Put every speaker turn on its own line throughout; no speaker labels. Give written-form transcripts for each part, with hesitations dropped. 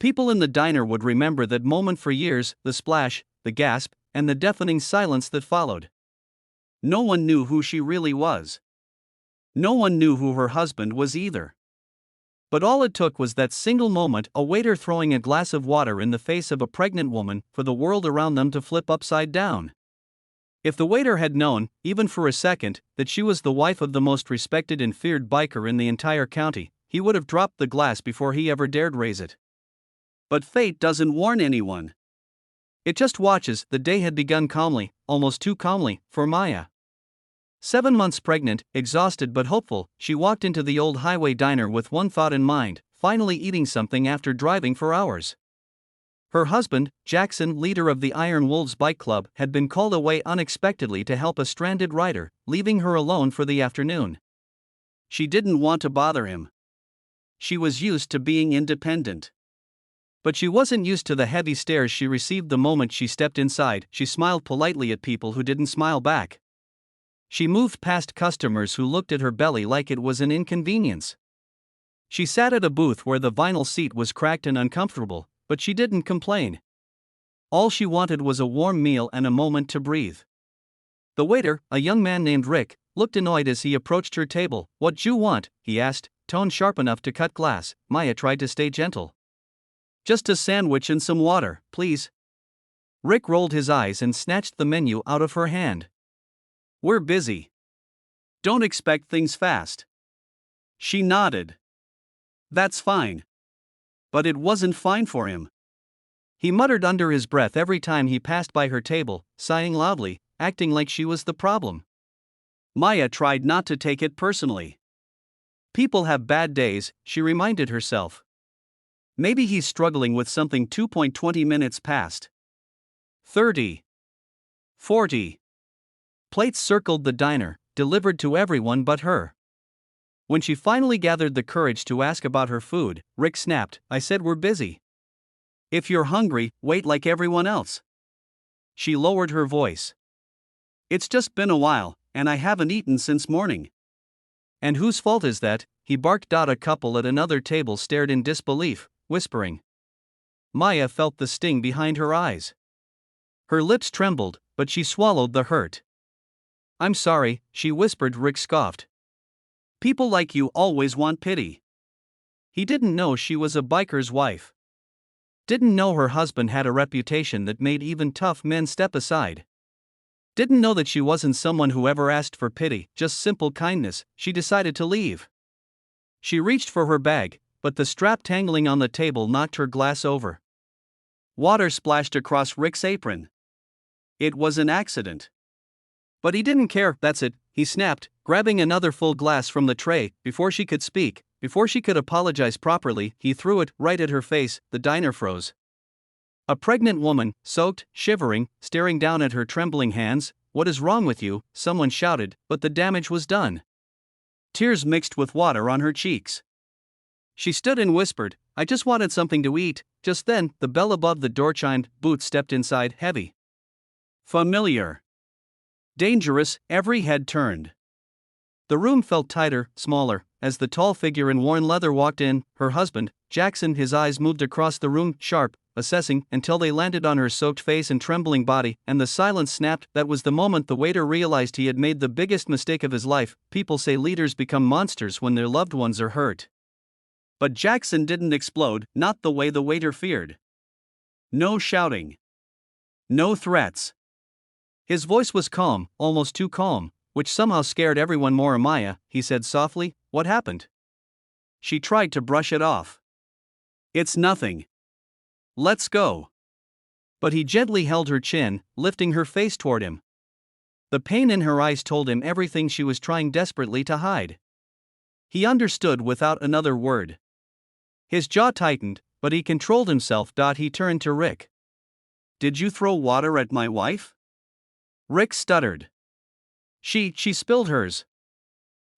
People in the diner would remember that moment for years, the splash, the gasp, and the deafening silence that followed. No one knew who she really was. No one knew who her husband was either. But all it took was that single moment, a waiter throwing a glass of water in the face of a pregnant woman, for the world around them to flip upside down. If the waiter had known, even for a second, that she was the wife of the most respected and feared biker in the entire county, he would have dropped the glass before he ever dared raise it. But fate doesn't warn anyone. It just watches. The day had begun calmly, almost too calmly, for Maya. 7 months pregnant, exhausted but hopeful, she walked into the old highway diner with one thought in mind: finally eating something after driving for hours. Her husband, Jackson, leader of the Iron Wolves Bike Club, had been called away unexpectedly to help a stranded rider, leaving her alone for the afternoon. She didn't want to bother him. She was used to being independent. But she wasn't used to the heavy stares she received the moment she stepped inside. She smiled politely at people who didn't smile back. She moved past customers who looked at her belly like it was an inconvenience. She sat at a booth where the vinyl seat was cracked and uncomfortable, but she didn't complain. All she wanted was a warm meal and a moment to breathe. The waiter, a young man named Rick, looked annoyed as he approached her table. "What you want?" he asked, tone sharp enough to cut glass. Maya tried to stay gentle. "Just a sandwich and some water, please." Rick rolled his eyes and snatched the menu out of her hand. "We're busy. Don't expect things fast." She nodded. "That's fine." But it wasn't fine for him. He muttered under his breath every time he passed by her table, sighing loudly, acting like she was the problem. Maya tried not to take it personally. People have bad days, she reminded herself. Maybe he's struggling with something. 2.20 minutes passed. 30. 40. Plates circled the diner, delivered to everyone but her. When she finally gathered the courage to ask about her food, Rick snapped, "I said we're busy. If you're hungry, wait like everyone else." She lowered her voice. "It's just been a while, and I haven't eaten since morning." "And whose fault is that?" he barked. A couple at another table stared in disbelief, whispering. Maya felt the sting behind her eyes. Her lips trembled, but she swallowed the hurt. "I'm sorry," she whispered. Rick scoffed. "People like you always want pity." He didn't know she was a biker's wife. Didn't know her husband had a reputation that made even tough men step aside. Didn't know that she wasn't someone who ever asked for pity, just simple kindness. She decided to leave. She reached for her bag, but the strap tangling on the table knocked her glass over. Water splashed across Rick's apron. It was an accident. But he didn't care. "That's it," he snapped, grabbing another full glass from the tray. Before she could speak, before she could apologize properly, he threw it right at her face. The diner froze. A pregnant woman, soaked, shivering, staring down at her trembling hands. "What is wrong with you?" someone shouted, but the damage was done. Tears mixed with water on her cheeks. She stood and whispered, "I just wanted something to eat." Just then, the bell above the door chimed. Boots stepped inside, heavy. Familiar. Dangerous. Every head turned. The room felt tighter, smaller, as the tall figure in worn leather walked in. Her husband, Jackson. His eyes moved across the room, sharp, assessing, until they landed on her soaked face and trembling body, and the silence snapped. That was the moment the waiter realized he had made the biggest mistake of his life. People say leaders become monsters when their loved ones are hurt. But Jackson didn't explode, not the way the waiter feared. No shouting. No threats. His voice was calm, almost too calm, which somehow scared everyone more. "Maya," he said softly, "what happened?" She tried to brush it off. "It's nothing. Let's go." But he gently held her chin, lifting her face toward him. The pain in her eyes told him everything she was trying desperately to hide. He understood without another word. His jaw tightened, but he controlled himself. He turned to Rick. "Did you throw water at my wife?" Rick stuttered. She spilled hers.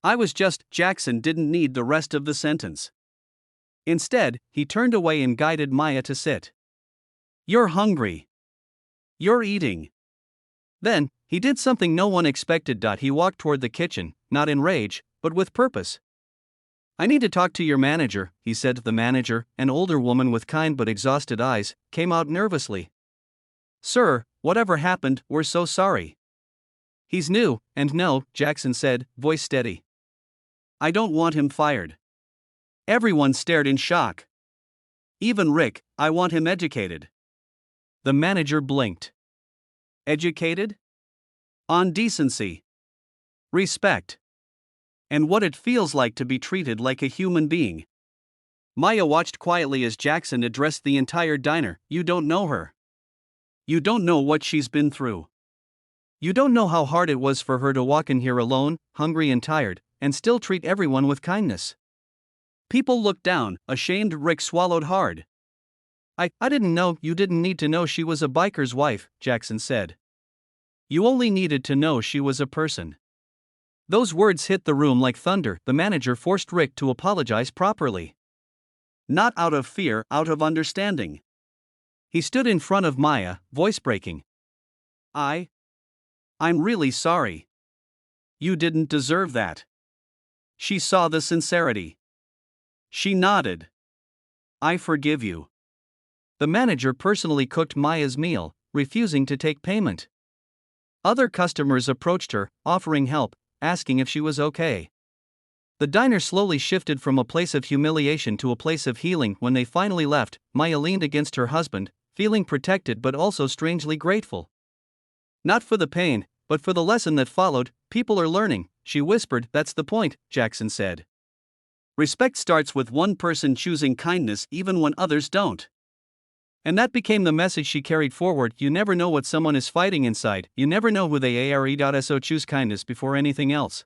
"I was just..." Jackson didn't need the rest of the sentence. Instead, he turned away and guided Maya to sit. "You're hungry. You're eating." Then, he did something no one expected. He walked toward the kitchen, not in rage, but with purpose. I need to talk to your manager, he said to the manager. An older woman with kind but exhausted eyes came out nervously. Sir, whatever happened, we're so sorry. He's new, and no, Jackson said, voice steady. I don't want him fired. Everyone stared in shock. Even Rick, I want him educated. The manager blinked. Educated? On decency. Respect. And what it feels like to be treated like a human being. Maya watched quietly as Jackson addressed the entire diner. You don't know her. You don't know what she's been through. You don't know how hard it was for her to walk in here alone, hungry and tired, and still treat everyone with kindness. People looked down, ashamed. Rick swallowed hard. I didn't know. You didn't need to know she was a biker's wife, Jackson said. You only needed to know she was a person. Those words hit the room like thunder. The manager forced Rick to apologize properly. Not out of fear, out of understanding. He stood in front of Maya, voice breaking. I'm really sorry. You didn't deserve that. She saw the sincerity. She nodded. I forgive you. The manager personally cooked Maya's meal, refusing to take payment. Other customers approached her, offering help, asking if she was okay. The diner slowly shifted from a place of humiliation to a place of healing. When they finally left, Maya leaned against her husband, feeling protected but also strangely grateful. Not for the pain, but for the lesson that followed. People are learning, she whispered. That's the point, Jackson said. Respect starts with one person choosing kindness even when others don't. And that became the message she carried forward. You never know what someone is fighting inside. You never know who they are. So choose kindness before anything else.